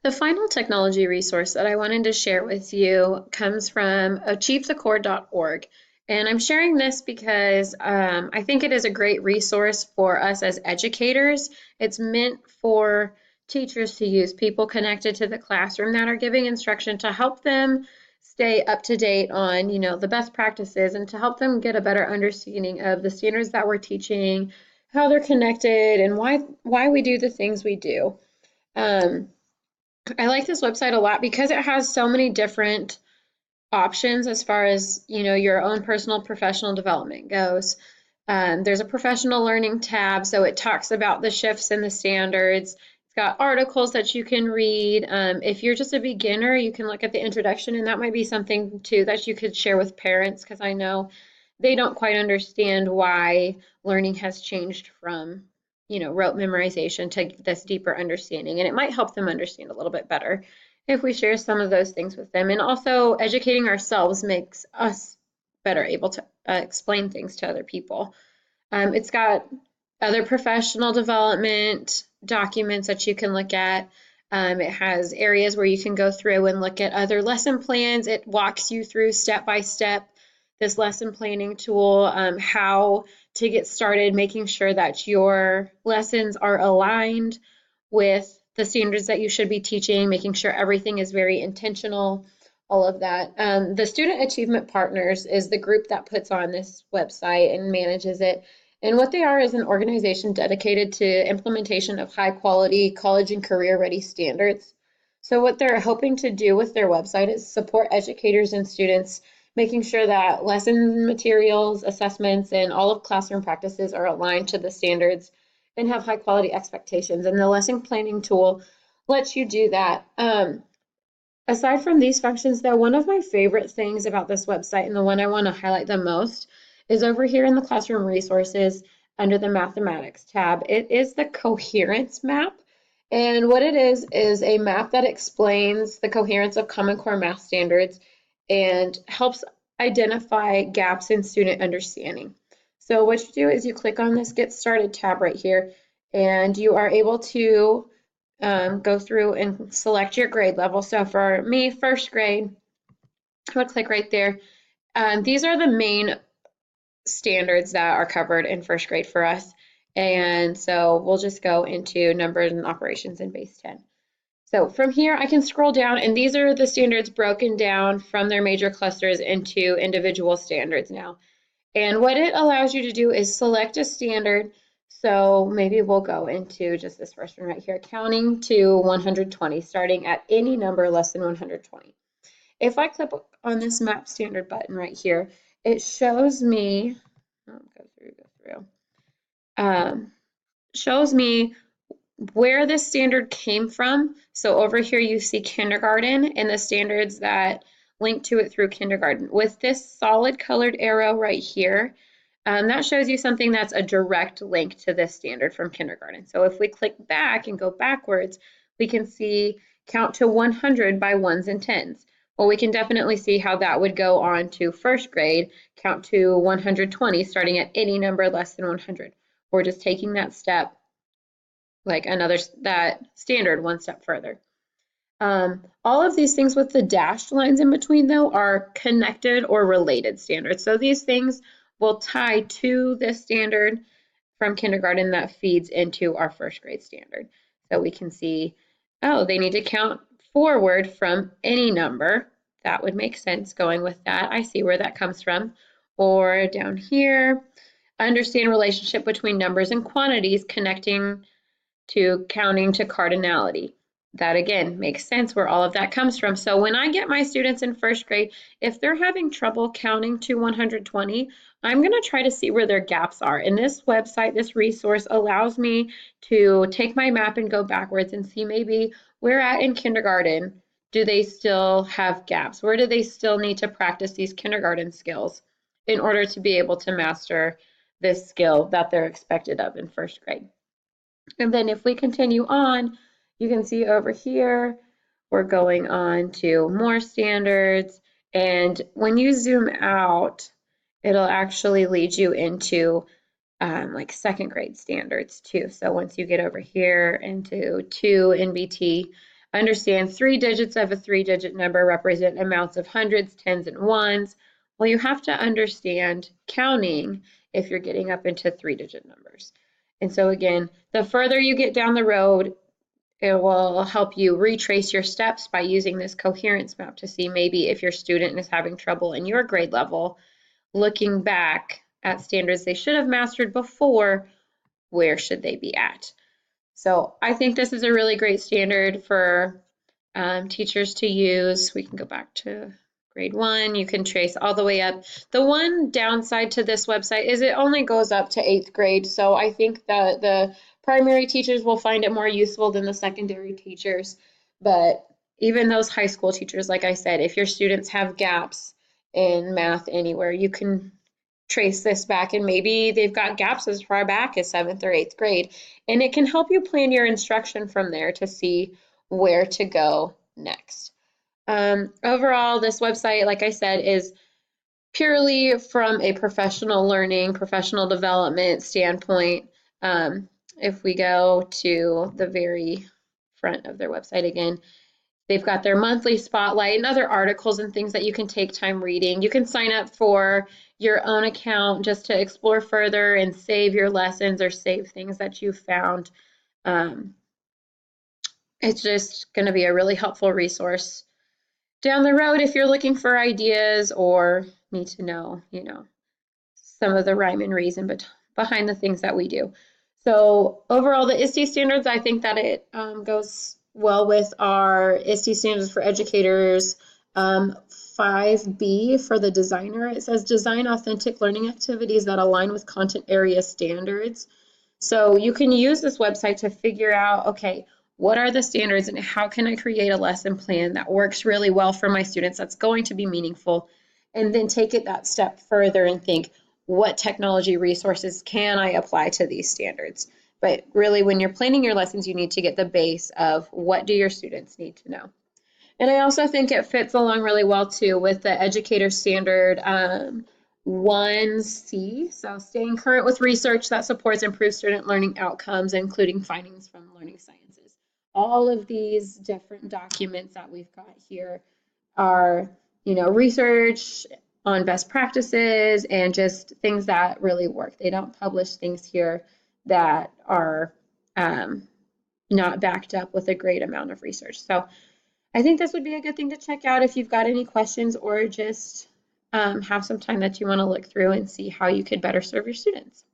The final technology resource that I wanted to share with you comes from achievethecore.org. And I'm sharing this because I think it is a great resource for us as educators. It's meant for teachers to use, people connected to the classroom that are giving instruction to help them stay up to date on, the best practices and to help them get a better understanding of the standards that we're teaching, how they're connected, and why we do the things we do. Um, I like this website a lot because it has so many different options as far as, your own personal professional development goes. There's a professional learning tab, so it talks about the shifts in the standards. It's got articles that you can read. If you're just a beginner, you can look at the introduction, and that might be something too that you could share with parents because I know they don't quite understand why learning has changed from, rote memorization to this deeper understanding. And it might help them understand a little bit better if we share some of those things with them. And also, educating ourselves makes us better able to explain things to other people. It's got other professional development documents that you can look at. It has areas where you can go through and look at other lesson plans. It walks you through step by step this lesson planning tool, how to get started, making sure that your lessons are aligned with the standards that you should be teaching, making sure everything is very intentional, all of that. The Student Achievement Partners is the group that puts on this website and manages it. And what they are is an organization dedicated to implementation of high quality college and career ready standards. So what they're hoping to do with their website is support educators and students, making sure that lesson materials, assessments, and all of classroom practices are aligned to the standards and have high quality expectations. And the lesson planning tool lets you do that. Aside from these functions, though, one of my favorite things about this website and the one I want to highlight the most is over here in the classroom resources under the mathematics tab. It is the coherence map. And what it is a map that explains the coherence of Common Core math standards and helps identify gaps in student understanding. So what you do is you click on this Get Started tab right here, and you are able to go through and select your grade level. So for me, first grade, I'm going to click right there. These are the main standards that are covered in first grade for us. And so we'll just go into numbers and operations in base 10. So from here, I can scroll down, and these are the standards broken down from their major clusters into individual standards now. And what it allows you to do is select a standard. So maybe we'll go into just this first one right here, counting to 120, starting at any number less than 120. If I click on this map standard button right here, it shows me, shows me where this standard came from. So over here you see kindergarten and the standards that link to it through kindergarten. With this solid colored arrow right here, that shows you something that's a direct link to this standard from kindergarten. So if we click back and go backwards, we can see count to 100 by ones and tens. Well, we can definitely see how that would go on to first grade, count to 120, starting at any number less than 100. We're just taking that step, like that standard one step further. All of these things with the dashed lines in between, though, are connected or related standards. So these things will tie to this standard from kindergarten that feeds into our first grade standard. So we can see, oh, they need to count forward from any number. That would make sense going with that. I see where that comes from. Or down here, understand relationship between numbers and quantities connecting to counting to cardinality. That again makes sense where all of that comes from. So when I get my students in first grade, if they're having trouble counting to 120, I'm going to try to see where their gaps are. And this website, this resource allows me to take my map and go backwards and see maybe where at in kindergarten do they still have gaps? Where do they still need to practice these kindergarten skills in order to be able to master this skill that they're expected of in first grade? And then if we continue on, you can see over here, we're going on to more standards. And when you zoom out, it'll actually lead you into like second grade standards too. So once you get over here into 2 NBT, Understand 3 digits of a 3-digit number represent amounts of hundreds, tens, and ones. Well, you have to understand counting if you're getting up into 3-digit numbers. And so again, the further you get down the road, it will help you retrace your steps by using this coherence map to see maybe if your student is having trouble in your grade level, looking back at standards they should have mastered before, where should they be at? So I think this is a really great standard for teachers to use. We can go back to grade 1. You can trace all the way up. The one downside to this website is it only goes up to 8th grade. So I think that the primary teachers will find it more useful than the secondary teachers. But even those high school teachers, like I said, if your students have gaps in math anywhere, you can trace this back, and maybe they've got gaps as far back as 7th or 8th grade, and it can help you plan your instruction from there to see where to go next. Overall, this website, like I said, is purely from a professional learning, professional development standpoint. If we go to the very front of their website again, they've got their monthly spotlight and other articles and things that you can take time reading. You can sign up for your own account just to explore further and save your lessons or save things that you found. It's just going to be a really helpful resource down the road if you're looking for ideas or need to know, some of the rhyme and reason behind the things that we do. So overall, the ISTE standards, I think that it goes well with our ISTE standards for educators. 5B for the designer, it says design authentic learning activities that align with content area standards. So you can use this website to figure out, okay, what are the standards and how can I create a lesson plan that works really well for my students, that's going to be meaningful, and then take it that step further and think, what technology resources can I apply to these standards? But really, when you're planning your lessons, you need to get the base of what do your students need to know. And I also think it fits along really well too with the educator standard 1C, so staying current with research that supports improved student learning outcomes, including findings from learning sciences. All of these different documents that we've got here are, research on best practices and just things that really work. They don't publish things here that are not backed up with a great amount of research. So I think this would be a good thing to check out if you've got any questions or just have some time that you want to look through and see how you could better serve your students.